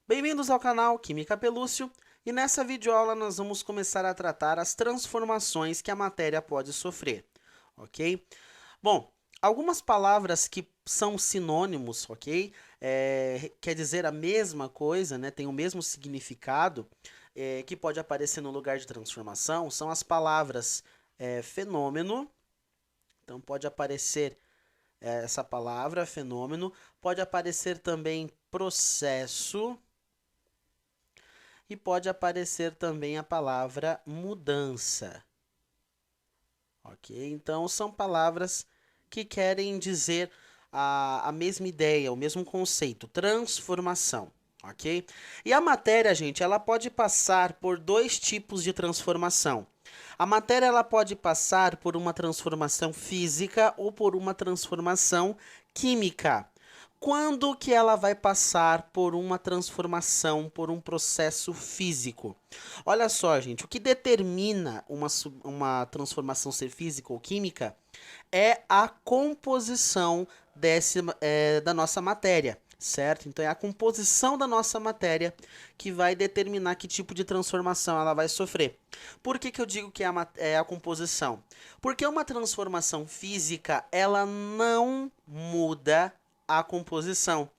Bem-vindos ao canal Química Pelúcio, e nessa videoaula nós vamos começar a tratar as transformações que a matéria pode sofrer, ok? Bom, algumas palavras que são sinônimos, ok? Quer dizer a mesma coisa, né? Tem o mesmo significado, que pode aparecer no lugar de transformação, são as palavras fenômeno, então pode aparecer essa palavra, fenômeno, pode aparecer também processo, e pode aparecer também a palavra mudança, ok? Então, são palavras que querem dizer a mesma ideia, o mesmo conceito, transformação, ok? E a matéria, gente, ela pode passar por dois tipos de transformação. A matéria ela pode passar por uma transformação física ou por uma transformação química. Quando que ela vai passar por uma transformação, por um processo físico? Olha só, gente, o que determina uma transformação ser física ou química é a composição da nossa matéria, certo? Então é a composição da nossa matéria que vai determinar que tipo de transformação ela vai sofrer. Por que eu digo que é a composição? Porque uma transformação física, ela não muda a composição.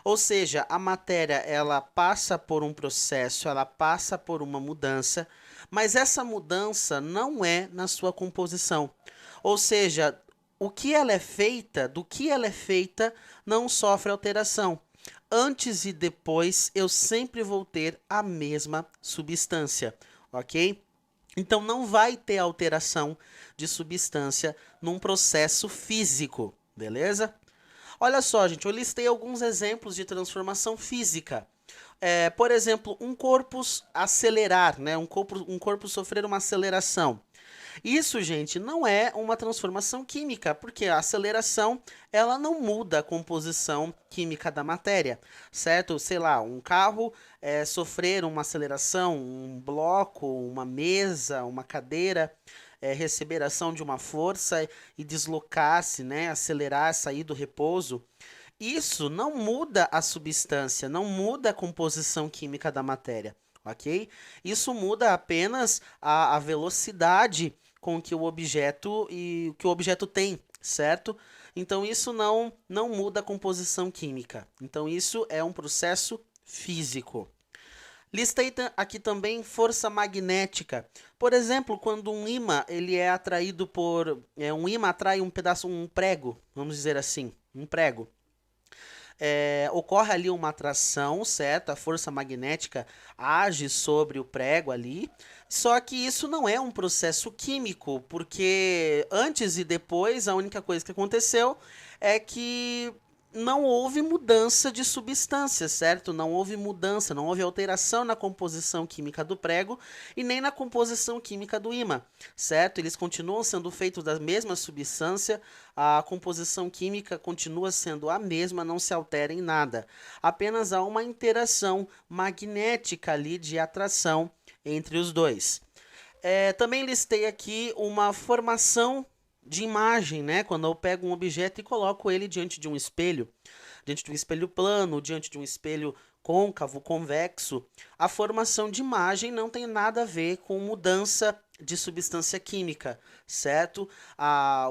Ou seja, a matéria ela passa por um processo, ela passa por uma mudança, mas essa mudança não é na sua composição. Ou seja, o que ela é feita, do que ela é feita, não sofre alteração. Antes e depois, eu sempre vou ter a mesma substância, ok? Então, não vai ter alteração de substância num processo físico, beleza? Olha só, gente, eu listei alguns exemplos de transformação física. Por exemplo, um corpo acelerar, né? Um corpo sofrer uma aceleração. Isso, gente, não é uma transformação química, porque a aceleração ela não muda a composição química da matéria, certo? Sei lá, um carro sofrer uma aceleração, um bloco, uma mesa, uma cadeira receber ação de uma força e deslocar-se, né? Acelerar, sair do repouso. Isso não muda a substância, não muda a composição química da matéria, ok? Isso muda apenas a velocidade com que o objeto tem, certo? Então isso não muda a composição química. Então isso é um processo físico. Listei aqui também força magnética. Por exemplo, quando um ímã ele é atraído um ímã atrai um prego, vamos dizer assim, um prego. Ocorre ali uma atração, certo? A força magnética age sobre o prego ali. Só que isso não é um processo químico, porque antes e depois a única coisa que aconteceu é que não houve mudança de substância, certo? Não houve mudança, não houve alteração na composição química do prego e nem na composição química do ímã, certo? Eles continuam sendo feitos da mesma substância, a composição química continua sendo a mesma, não se altera em nada. Apenas há uma interação magnética ali de atração entre os dois. Também listei aqui uma formação de imagem, né? Quando eu pego um objeto e coloco ele diante de um espelho plano, diante de um espelho côncavo, convexo, a formação de imagem não tem nada a ver com mudança de substância química, certo?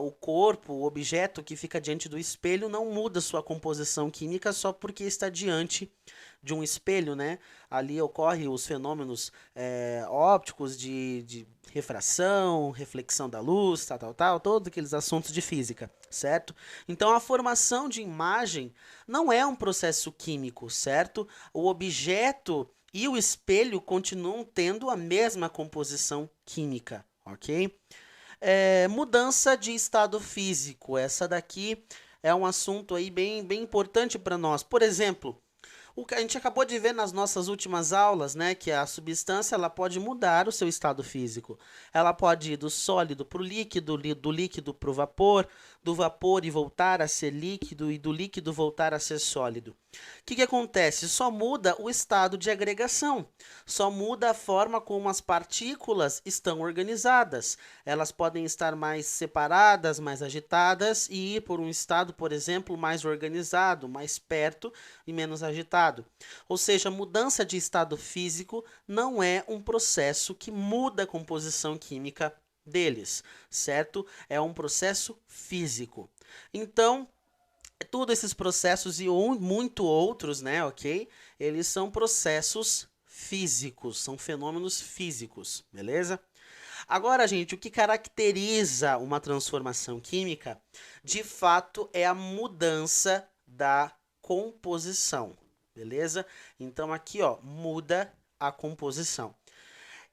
O corpo, o objeto que fica diante do espelho não muda sua composição química só porque está diante de um espelho, né? Ali ocorrem os fenômenos ópticos de refração, reflexão da luz, todos aqueles assuntos de física, certo? Então a formação de imagem não é um processo químico, certo? O objeto e o espelho continuam tendo a mesma composição química, ok? Mudança de estado físico, essa daqui é um assunto aí bem importante para nós. Por exemplo, o que a gente acabou de ver nas nossas últimas aulas, né, que a substância ela pode mudar o seu estado físico. Ela pode ir do sólido para o líquido, do líquido para o vapor, do vapor e voltar a ser líquido e do líquido voltar a ser sólido. O que acontece? Só muda o estado de agregação, só muda a forma como as partículas estão organizadas. Elas podem estar mais separadas, mais agitadas e ir por um estado, por exemplo, mais organizado, mais perto e menos agitado. estado. Ou seja, mudança de estado físico não é um processo que muda a composição química deles, certo? É um processo físico. Então, todos esses processos e muito outros, né, ok? Eles são processos físicos, são fenômenos físicos, beleza? Agora, gente, o que caracteriza uma transformação química, de fato, é a mudança da composição, beleza? Então, aqui, ó, muda a composição.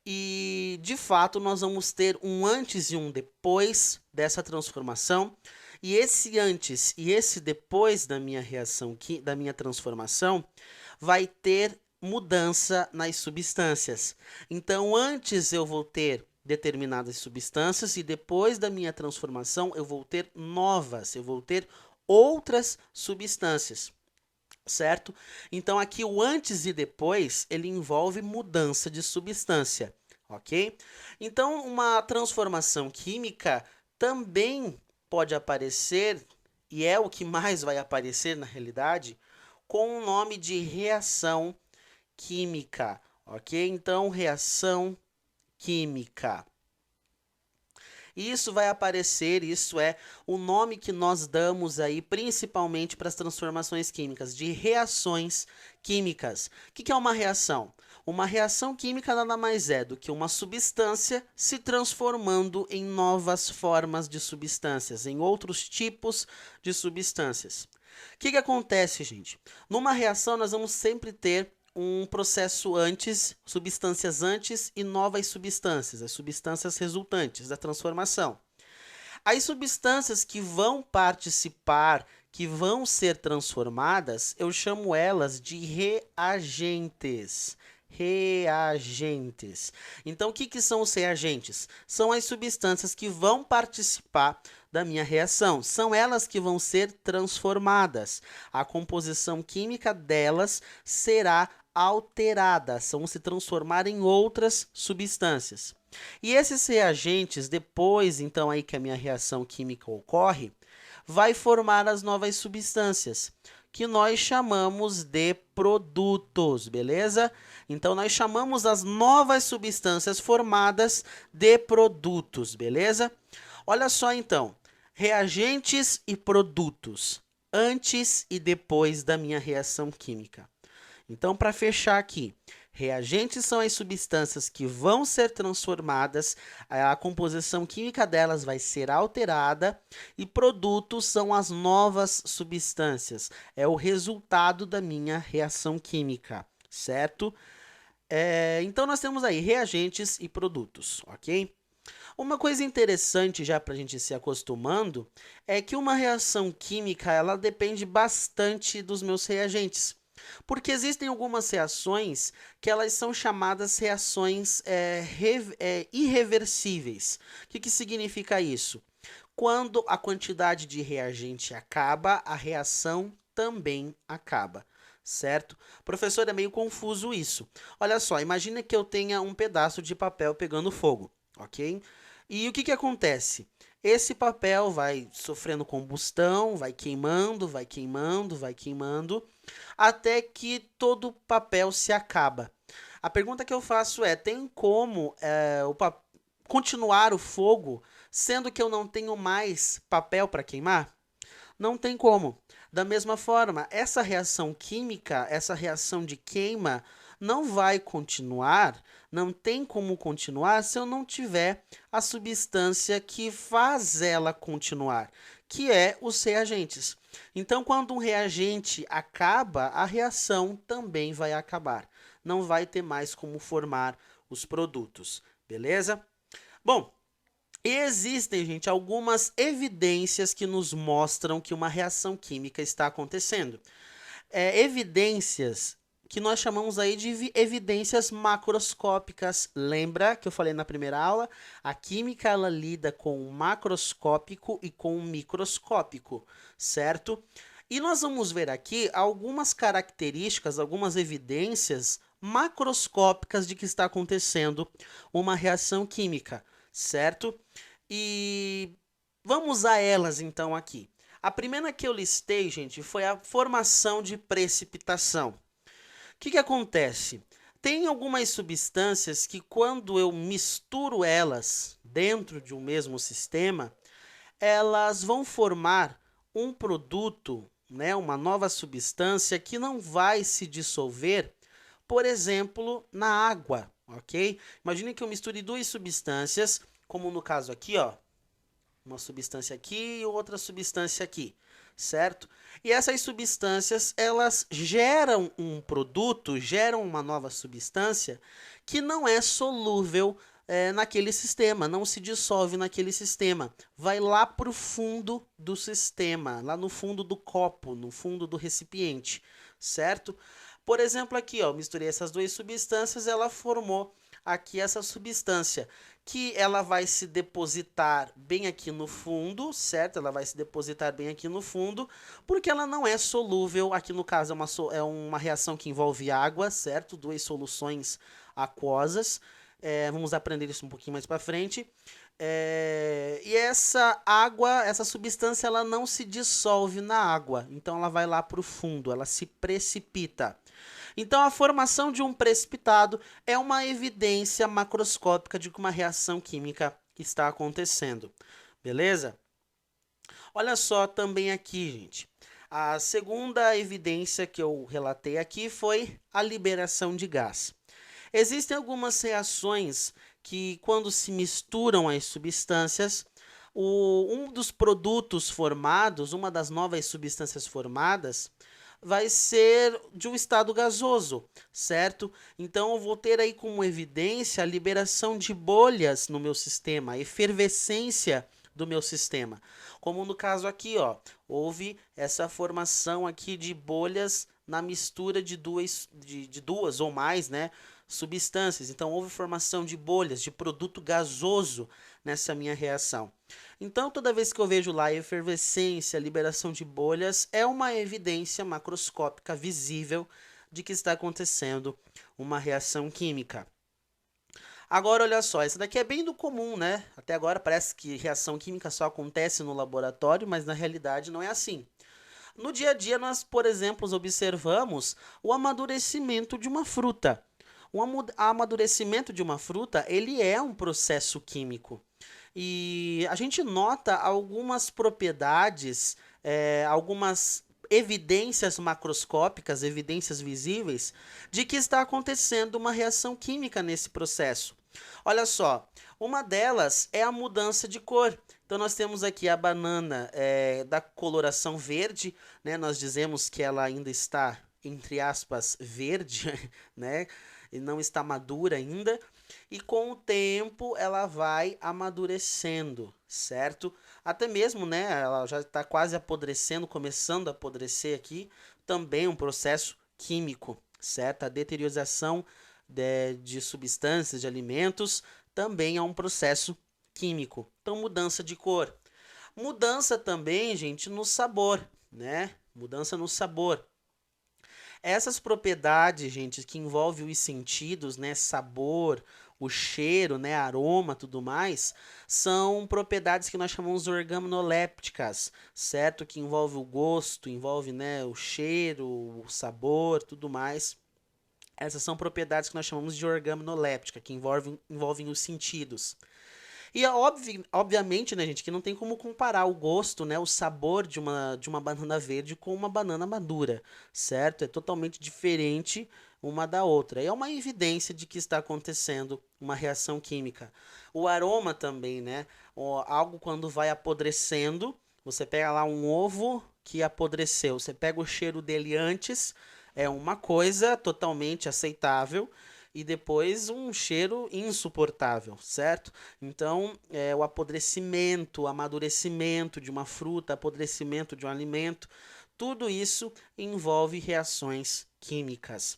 E, de fato, nós vamos ter um antes e um depois dessa transformação. E esse antes e esse depois da minha reação, da minha transformação, vai ter mudança nas substâncias. Então, antes eu vou ter determinadas substâncias e depois da minha transformação eu vou ter novas, eu vou ter outras substâncias, certo? Então, aqui o antes e depois, ele envolve mudança de substância, ok? Então, uma transformação química também pode aparecer, e é o que mais vai aparecer na realidade, com o nome de reação química, ok? Então, reação química. Isso vai aparecer, isso é o nome que nós damos aí principalmente para as transformações químicas, de reações químicas. O que é uma reação? Uma reação química nada mais é do que uma substância se transformando em novas formas de substâncias, em outros tipos de substâncias. O que acontece, gente? Numa reação, nós vamos sempre ter um processo antes, substâncias antes e novas substâncias, as substâncias resultantes da transformação. As substâncias que vão participar, que vão ser transformadas, eu chamo elas de reagentes. Reagentes. Então, o que são os reagentes? São as substâncias que vão participar da minha reação. São elas que vão ser transformadas. A composição química delas será alterada, vão se transformar em outras substâncias. E esses reagentes, depois então aí que a minha reação química ocorre, vai formar as novas substâncias, que nós chamamos de produtos, beleza? Então, nós chamamos as novas substâncias formadas de produtos, beleza? Olha só, então, reagentes e produtos, antes e depois da minha reação química. Então, para fechar aqui, reagentes são as substâncias que vão ser transformadas, a composição química delas vai ser alterada, e produtos são as novas substâncias, é o resultado da minha reação química, certo? Então, nós temos aí reagentes e produtos, ok? Uma coisa interessante já para a gente se acostumando é que uma reação química ela depende bastante dos meus reagentes. Porque existem algumas reações que elas são chamadas reações irreversíveis. O que significa isso? Quando a quantidade de reagente acaba, a reação também acaba, certo? Professor, é meio confuso isso. Olha só, imagina que eu tenha um pedaço de papel pegando fogo, ok? E o que acontece? Esse papel vai sofrendo combustão, vai queimando, vai queimando, vai queimando, até que todo o papel se acaba. A pergunta que eu faço é, tem como continuar o fogo, sendo que eu não tenho mais papel para queimar? Não tem como. Da mesma forma, essa reação química, essa reação de queima, não vai continuar, não tem como continuar se eu não tiver a substância que faz ela continuar, que é os reagentes. Então, quando um reagente acaba, a reação também vai acabar. Não vai ter mais como formar os produtos, beleza? Bom, existem, gente, algumas evidências que nos mostram que uma reação química está acontecendo. Evidências que nós chamamos aí de evidências macroscópicas. Lembra que eu falei na primeira aula? A química, ela lida com o macroscópico e com o microscópico, certo? E nós vamos ver aqui algumas características, algumas evidências macroscópicas de que está acontecendo uma reação química, certo? E vamos a elas então aqui. A primeira que eu listei, gente, foi a formação de precipitação. que acontece? Tem algumas substâncias que quando eu misturo elas dentro de um mesmo sistema, elas vão formar um produto, né, uma nova substância que não vai se dissolver, por exemplo, na água, ok? Imagine que eu misture duas substâncias, como no caso aqui, ó, uma substância aqui e outra substância aqui, certo? E essas substâncias, elas geram um produto, geram uma nova substância que não é solúvel naquele sistema, não se dissolve naquele sistema. Vai lá para o fundo do sistema, lá no fundo do copo, no fundo do recipiente, certo? Por exemplo, aqui, ó, misturei essas duas substâncias, ela formou aqui essa substância, que ela vai se depositar bem aqui no fundo, certo? Ela vai se depositar bem aqui no fundo, porque ela não é solúvel, aqui no caso é uma reação que envolve água, certo? Duas soluções aquosas, vamos aprender isso um pouquinho mais para frente. E essa água, essa substância, ela não se dissolve na água, então ela vai lá para o fundo, ela se precipita. Então, a formação de um precipitado é uma evidência macroscópica de que uma reação química está acontecendo. Beleza? Olha só também aqui, gente. A segunda evidência que eu relatei aqui foi a liberação de gás. Existem algumas reações que, quando se misturam as substâncias, um dos produtos formados, uma das novas substâncias formadas, vai ser de um estado gasoso, certo? Então, eu vou ter aí como evidência a liberação de bolhas no meu sistema, a efervescência do meu sistema. Como no caso aqui, ó, houve essa formação aqui de bolhas na mistura de duas ou mais, né, substâncias. Então, houve formação de bolhas, de produto gasoso nessa minha reação. Então, toda vez que eu vejo lá efervescência, liberação de bolhas, é uma evidência macroscópica visível de que está acontecendo uma reação química. Agora, olha só, isso daqui é bem do comum, né? Até agora parece que reação química só acontece no laboratório, mas na realidade não é assim. No dia a dia, nós, por exemplo, observamos o amadurecimento de uma fruta. O amadurecimento de uma fruta, ele é um processo químico. E a gente nota algumas propriedades, algumas evidências macroscópicas, evidências visíveis, de que está acontecendo uma reação química nesse processo. Olha só, uma delas é a mudança de cor. Então, nós temos aqui a banana da coloração verde, né? Nós dizemos que ela ainda está, entre aspas, verde, né? E não está madura ainda. E com o tempo ela vai amadurecendo, certo? Até mesmo, né? Ela já está quase apodrecendo, começando a apodrecer aqui. Também um processo químico, certo? A deteriorização de substâncias, de alimentos, também é um processo químico. Então, mudança de cor. Mudança também, gente, no sabor, né? Mudança no sabor. Essas propriedades, gente, que envolvem os sentidos, né? Sabor, o cheiro, né? Aroma, tudo mais, são propriedades que nós chamamos organolépticas, certo? Que envolve o gosto, envolve, né, o cheiro, o sabor, tudo mais. Essas são propriedades que nós chamamos de organoléptica, que envolvem os sentidos. E é obviamente, né, gente, que não tem como comparar o gosto, né, o sabor de uma banana verde com uma banana madura, certo? É totalmente diferente uma da outra. É uma evidência de que está acontecendo uma reação química. O aroma também, né? Algo quando vai apodrecendo, você pega lá um ovo que apodreceu, você pega o cheiro dele antes, é uma coisa totalmente aceitável e depois um cheiro insuportável, certo? Então, o apodrecimento, o amadurecimento de uma fruta, apodrecimento de um alimento, tudo isso envolve reações químicas.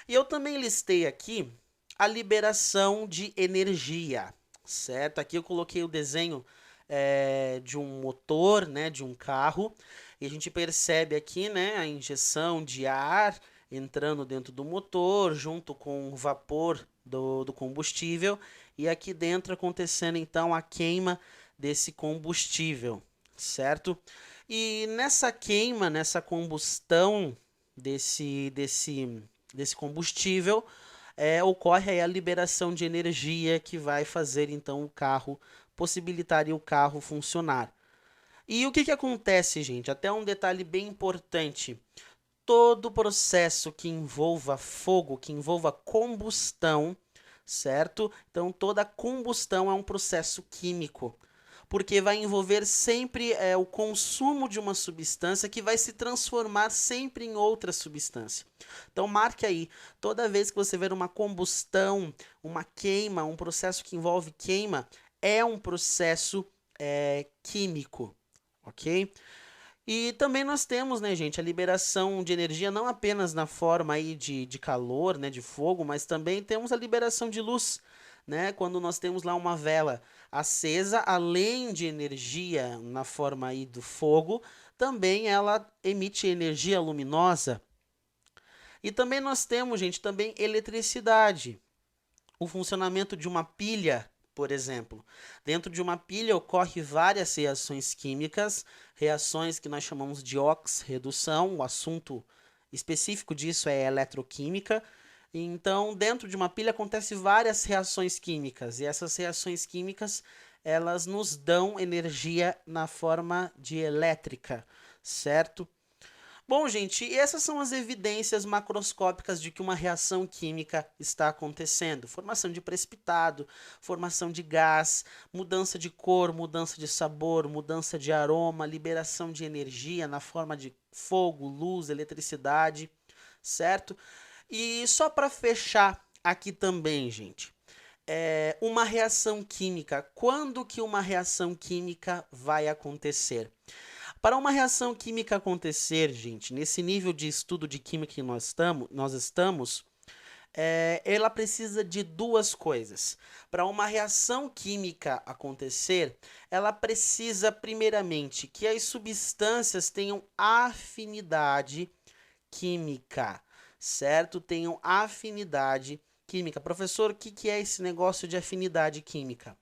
E eu também listei aqui a liberação de energia, certo? Aqui eu coloquei o desenho de um motor, né, de um carro, e a gente percebe aqui, né, a injeção de ar entrando dentro do motor, junto com o vapor do combustível, e aqui dentro acontecendo então a queima desse combustível, certo? E nessa queima, nessa combustão desse combustível, ocorre aí a liberação de energia que vai fazer então o carro, possibilitar o carro funcionar. E o que acontece, gente? Até um detalhe bem importante. Todo processo que envolva fogo, que envolva combustão, certo? Então, toda combustão é um processo químico, porque vai envolver sempre o consumo de uma substância que vai se transformar sempre em outra substância. Então, marque aí, toda vez que você ver uma combustão, uma queima, um processo que envolve queima, é um processo químico, ok? E também nós temos, né, gente, a liberação de energia não apenas na forma aí de calor, né, de fogo, mas também temos a liberação de luz, né, quando nós temos lá uma vela acesa, além de energia na forma aí do fogo, também ela emite energia luminosa. E também nós temos, gente, também eletricidade. O funcionamento de uma pilha, por exemplo. Dentro de uma pilha ocorre várias reações químicas, reações que nós chamamos de oxirredução, o assunto específico disso é eletroquímica. Então, dentro de uma pilha acontecem várias reações químicas, e essas reações químicas, elas nos dão energia na forma de elétrica, certo? Bom, gente, e essas são as evidências macroscópicas de que uma reação química está acontecendo. Formação de precipitado, formação de gás, mudança de cor, mudança de sabor, mudança de aroma, liberação de energia na forma de fogo, luz, eletricidade, certo? E só para fechar aqui também, gente, uma reação química. Quando que uma reação química vai acontecer? Para uma reação química acontecer, gente, nesse nível de estudo de química que nós estamos, ela precisa de duas coisas. Para uma reação química acontecer, ela precisa, primeiramente, que as substâncias tenham afinidade química, certo? Tenham afinidade química. Professor, o que é esse negócio de afinidade química?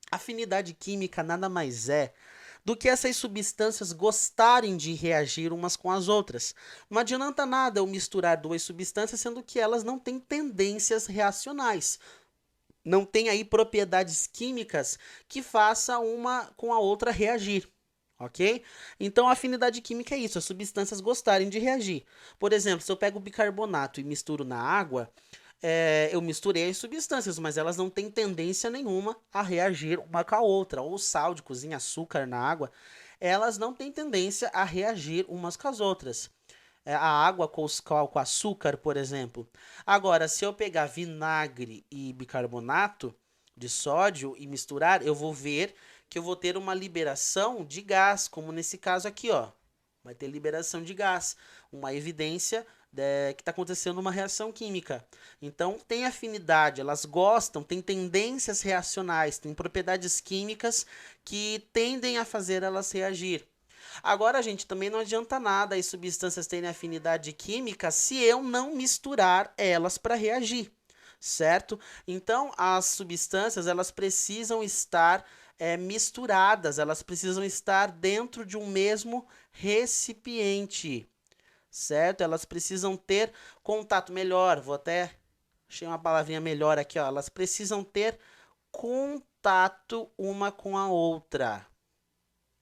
Afinidade química nada mais é do que essas substâncias gostarem de reagir umas com as outras. Não adianta nada eu misturar duas substâncias, sendo que elas não têm tendências reacionais. Não tem aí propriedades químicas que façam uma com a outra reagir. Ok? Então a afinidade química é isso, as substâncias gostarem de reagir. Por exemplo, se eu pego o bicarbonato e misturo na água, eu misturei as substâncias, mas elas não têm tendência nenhuma a reagir uma com a outra. Ou sal de cozinha, açúcar na água, elas não têm tendência a reagir umas com as outras. A água com açúcar, por exemplo. Agora, se eu pegar vinagre e bicarbonato de sódio e misturar, eu vou ver que eu vou ter uma liberação de gás, como nesse caso aqui, ó. Vai ter liberação de gás, uma evidência que está acontecendo uma reação química. Então, tem afinidade, elas gostam, têm tendências reacionais, têm propriedades químicas que tendem a fazer elas reagir. Agora, gente, também não adianta nada as substâncias terem afinidade química se eu não misturar elas para reagir, certo? Então, as substâncias, elas precisam estar misturadas, elas precisam estar dentro de um mesmo recipiente, certo? Elas precisam ter contato melhor, vou até achei uma palavrinha melhor aqui, ó. Elas precisam ter contato uma com a outra.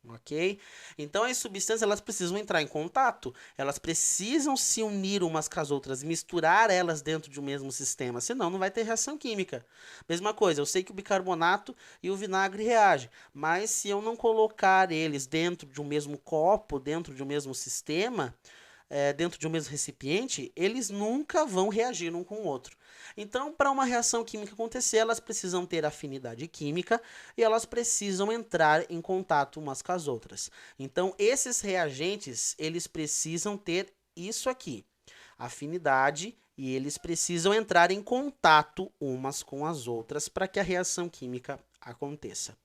Ok? Então as substâncias elas precisam entrar em contato, elas precisam se unir umas com as outras, misturar elas dentro de um mesmo sistema, senão não vai ter reação química. Mesma coisa, eu sei que o bicarbonato e o vinagre reagem, mas se eu não colocar eles dentro de um mesmo copo, dentro de um mesmo sistema, dentro de um mesmo recipiente, eles nunca vão reagir um com o outro. Então, para uma reação química acontecer, elas precisam ter afinidade química e elas precisam entrar em contato umas com as outras. Então, esses reagentes, eles precisam ter isso aqui, afinidade, e eles precisam entrar em contato umas com as outras para que a reação química aconteça.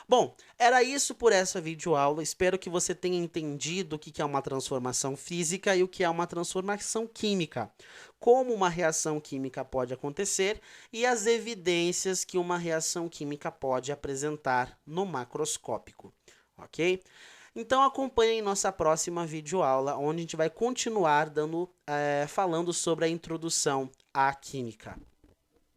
Bom, era isso por essa videoaula. Espero que você tenha entendido o que é uma transformação física e o que é uma transformação química, como uma reação química pode acontecer e as evidências que uma reação química pode apresentar no macroscópico, ok? Então acompanhem nossa próxima videoaula, onde a gente vai continuar falando sobre a introdução à química.